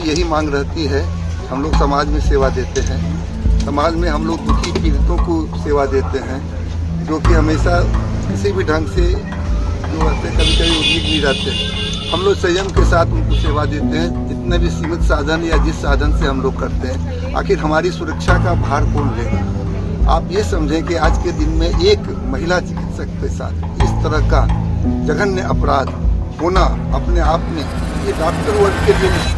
की यही मांग रहती है। हम लोग समाज में सेवा देते हैं, समाज में हम लोग दुखी पीड़ितों को सेवा देते हैं, जो कि हमेशा किसी भी ढंग से जो रहते कभी कभी उद्विग्न नहीं रहते। हम लोग संयम के साथ उनको सेवा देते हैं, जितने भी सीमित साधन या जिस साधन से हम लोग करते हैं। आखिर हमारी सुरक्षा का भार कौन लेगा? आप ये समझें कि आज के दिन में एक महिला चिकित्सक के साथ इस तरह का जघन्य अपराध होना अपने आप में ये डॉक्टर वर्ग के लिए नहीं,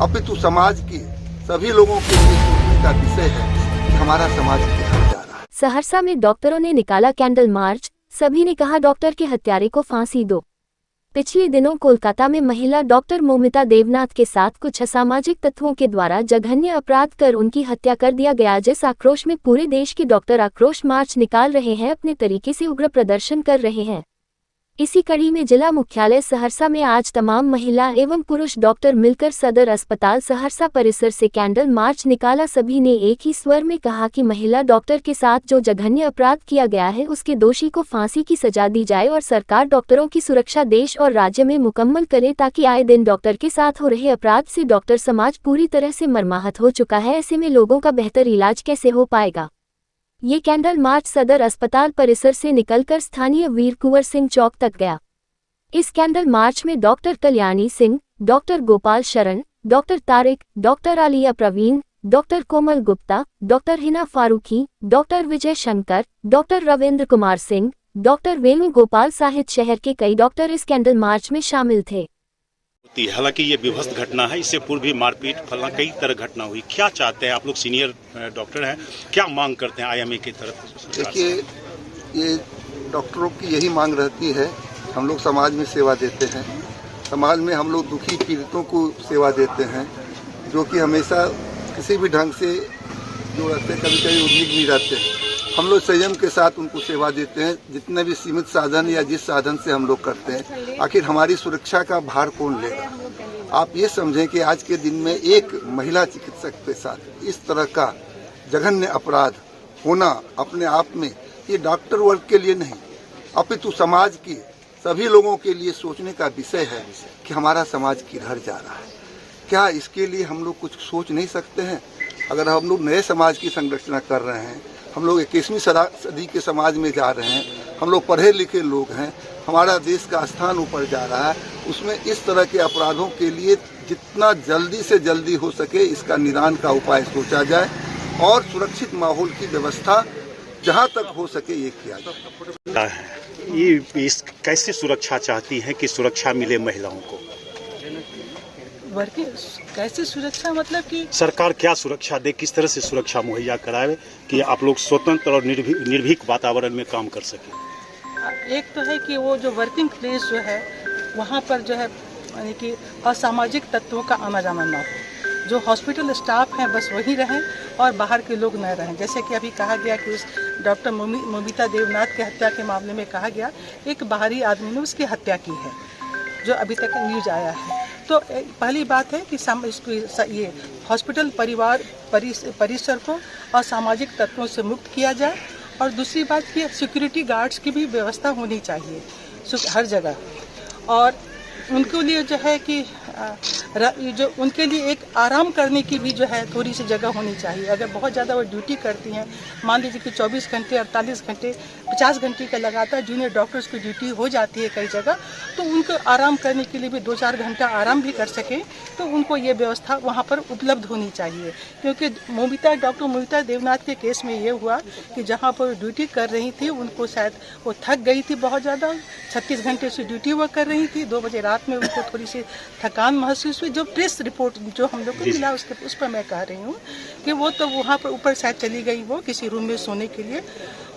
अपितु समाज के सभी लोगों के लिए सोचने का विषय है कि हमारा समाज किधर जा रहा है। सहरसा में डॉक्टरों ने निकाला कैंडल मार्च, सभी ने कहा डॉक्टर के हत्यारे को फांसी दो। पिछले दिनों कोलकाता में महिला डॉक्टर मौमिता देवनाथ के साथ कुछ असामाजिक तत्वों के द्वारा जघन्य अपराध कर उनकी हत्या कर दिया गया, जिस आक्रोश में पूरे देश के डॉक्टर आक्रोश मार्च निकाल रहे हैं, अपने तरीके से उग्र प्रदर्शन कर रहे हैं। इसी कड़ी में जिला मुख्यालय सहरसा में आज तमाम महिला एवं पुरुष डॉक्टर मिलकर सदर अस्पताल सहरसा परिसर से कैंडल मार्च निकाला। सभी ने एक ही स्वर में कहा कि महिला डॉक्टर के साथ जो जघन्य अपराध किया गया है उसके दोषी को फांसी की सजा दी जाए और सरकार डॉक्टरों की सुरक्षा देश और राज्य में मुकम्मल करे, ताकि आए दिन डॉक्टर के साथ हो रहे अपराध से डॉक्टर समाज पूरी तरह से मर्माहत हो चुका है। ऐसे में लोगों का बेहतर इलाज कैसे हो पाएगा? ये कैंडल मार्च सदर अस्पताल परिसर से निकलकर स्थानीय वीर कुंवर सिंह चौक तक गया। इस कैंडल मार्च में doctor Kalyani Singh, doctor Gopal Sharan, doctor Tariq, doctor Aliya Praveen, doctor Komal Gupta, doctor Hina Farooqui, doctor Vijay Shankar, doctor Ravindra Kumar Singh, doctor Venu Gopal सहित शहर के कई डॉक्टर इस कैंडल मार्च में शामिल थे। हालांकि ये विध्वस्त घटना है, इससे पूर्व भी मारपीट फलना कई तरह घटना हुई। क्या चाहते हैं आप लोग, सीनियर डॉक्टर हैं, क्या मांग करते हैं आईएमए की तरफ? देखिए, ये डॉक्टरों की यही मांग रहती है। हम लोग समाज में सेवा देते हैं, समाज में हम लोग दुखी पीड़ितों को सेवा देते हैं, जो कि हमेशा किसी भी ढंग से जो रहते कभी कभी उद्विग्न नहीं रहते। हम लोग संयम के साथ उनको सेवा देते हैं, जितने भी सीमित साधन या जिस साधन से हम लोग करते हैं। आखिर हमारी सुरक्षा का भार कौन लेगा? आप ये समझें कि आज के दिन में एक महिला चिकित्सक के साथ इस तरह का जघन्य अपराध होना अपने आप में ये डॉक्टर वर्ग के लिए नहीं, अपितु समाज के सभी लोगों के लिए सोचने का विषय है कि हमारा समाज किधर जा रहा है। क्या इसके लिए हम लोग कुछ सोच नहीं सकते हैं? अगर हम लोग नए समाज की संरचना कर रहे हैं, हम लोग 21वीं सदी के समाज में जा रहे हैं, हम लोग पढ़े लिखे लोग हैं, हमारा देश का स्थान ऊपर जा रहा है, उसमें इस तरह के अपराधों के लिए जितना जल्दी से जल्दी हो सके इसका निदान का उपाय सोचा जाए और सुरक्षित माहौल की व्यवस्था जहां तक हो सके ये किया जाए। ये कैसे सुरक्षा चाहती हैं कि सुरक्षा मिले महिलाओं को? कैसे सुरक्षा, मतलब कि सरकार क्या सुरक्षा दे, किस तरह से सुरक्षा मुहैया कराए कि आप लोग स्वतंत्र और निर्भीक वातावरण में काम कर सकें? एक तो है कि वो जो वर्किंग प्लेस जो है वहाँ पर जो है यानी कि असामाजिक तत्वों का आना जाना ना हो। जो हॉस्पिटल स्टाफ हैं बस वही रहें और बाहर के लोग न रहें। जैसे कि अभी कहा गया कि उस डॉक्टर मौमिता देवनाथ की हत्या के मामले में कहा गया एक बाहरी आदमी ने उसकी हत्या की है, जो अभी तक न्यूज आया है। तो पहली बात है कि ये हॉस्पिटल परिसर को असामाजिक तत्वों से मुक्त किया जाए और दूसरी बात कि सिक्योरिटी गार्ड्स की भी व्यवस्था होनी चाहिए हर जगह, और उनके लिए जो है कि जो उनके लिए एक आराम करने की भी जो है थोड़ी सी जगह होनी चाहिए। अगर बहुत ज़्यादा वो ड्यूटी करती हैं, मान लीजिए कि 24 घंटे 48 घंटे 50 घंटे का लगातार जूनियर डॉक्टर्स की ड्यूटी हो जाती है कई जगह, तो उनको आराम करने के लिए भी 2-4 घंटा आराम भी कर सकें, तो उनको ये व्यवस्था वहाँ पर उपलब्ध होनी चाहिए। क्योंकि डॉक्टर मौमिता देवनाथ के केस में ये हुआ कि जहाँ पर ड्यूटी कर रही थी उनको शायद वो थक गई थी बहुत ज़्यादा, 36 घंटे से ड्यूटी वो कर रही थी, 2 बजे रात में उनको थोड़ी सी थकान महसूस हुई। जो प्रेस रिपोर्ट जो हम लोग को मिला उस पर मैं कह रही हूँ कि वो तो वहाँ पर ऊपर शायद चली गई वो किसी रूम में सोने के लिए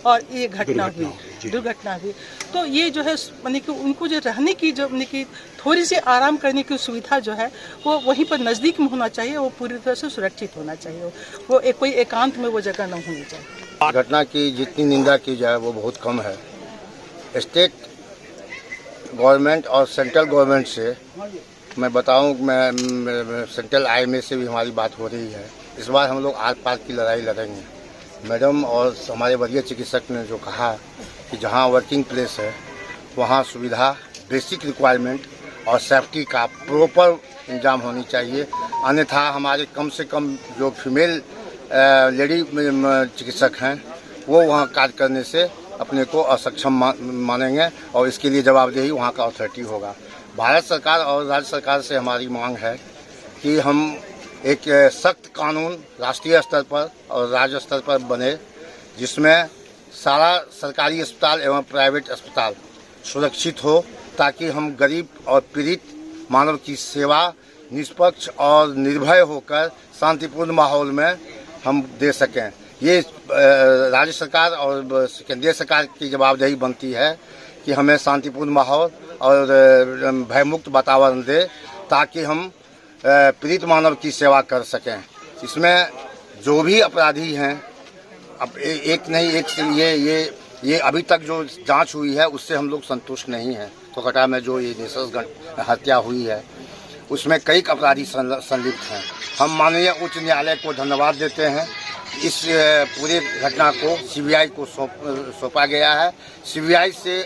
और ये घटना हुई, दुर्घटना हुई। तो ये जो है यानी कि उनको जो रहने की जो यानी कि थोड़ी सी आराम करने की सुविधा जो है वो वहीं पर नज़दीक में होना चाहिए, वो पूरी तरह से सुरक्षित होना चाहिए, वो कोई एकांत में वो जगह न होनी चाहिए। घटना की जितनी निंदा की जाए वो बहुत कम है। स्टेट गवर्नमेंट और सेंट्रल गवर्नमेंट से मैं बताऊं, मैं सेंट्रल आईएमए से भी हमारी बात हो रही है। इस बार हम लोग आर पार की लड़ाई लड़ेंगे। मैडम और हमारे वरीय चिकित्सक ने जो कहा कि जहां वर्किंग प्लेस है वहां सुविधा, बेसिक रिक्वायरमेंट और सेफ्टी का प्रॉपर इंजाम होनी चाहिए। अन्यथा हमारे कम से कम जो फीमेल लेडी चिकित्सक हैं वो वहाँ कार्य करने से अपने को असक्षम मानेंगे और इसके लिए जवाबदेही वहाँ का अथॉरिटी होगा। भारत सरकार और राज्य सरकार से हमारी मांग है कि हम एक सख्त कानून राष्ट्रीय स्तर पर और राज्य स्तर पर बने, जिसमें सारा सरकारी अस्पताल एवं प्राइवेट अस्पताल सुरक्षित हो, ताकि हम गरीब और पीड़ित मानव की सेवा निष्पक्ष और निर्भय होकर शांतिपूर्ण माहौल में हम दे सकें। ये राज्य सरकार और केंद्रीय सरकार की जवाबदेही बनती है कि हमें शांतिपूर्ण माहौल और भयमुक्त वातावरण दे, ताकि हम पीड़ित मानव की सेवा कर सकें। इसमें जो भी अपराधी हैं, अब एक नहीं एक से ये अभी तक जो जांच हुई है उससे हम लोग संतुष्ट नहीं हैं। कोलकाता में जो ये नृशंस हत्या हुई है उसमें कई अपराधी संलिप्त हैं। हम माननीय उच्च न्यायालय को धन्यवाद देते हैं। इस पूरे घटना को सीबीआई को सौंपा गया है। सीबीआई से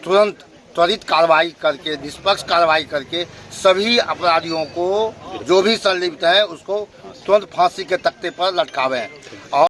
तुरंत त्वरित कार्रवाई करके, निष्पक्ष कार्रवाई करके सभी अपराधियों को जो भी संलिप्त है उसको तुरंत फांसी के तख्ते पर लटकावें। और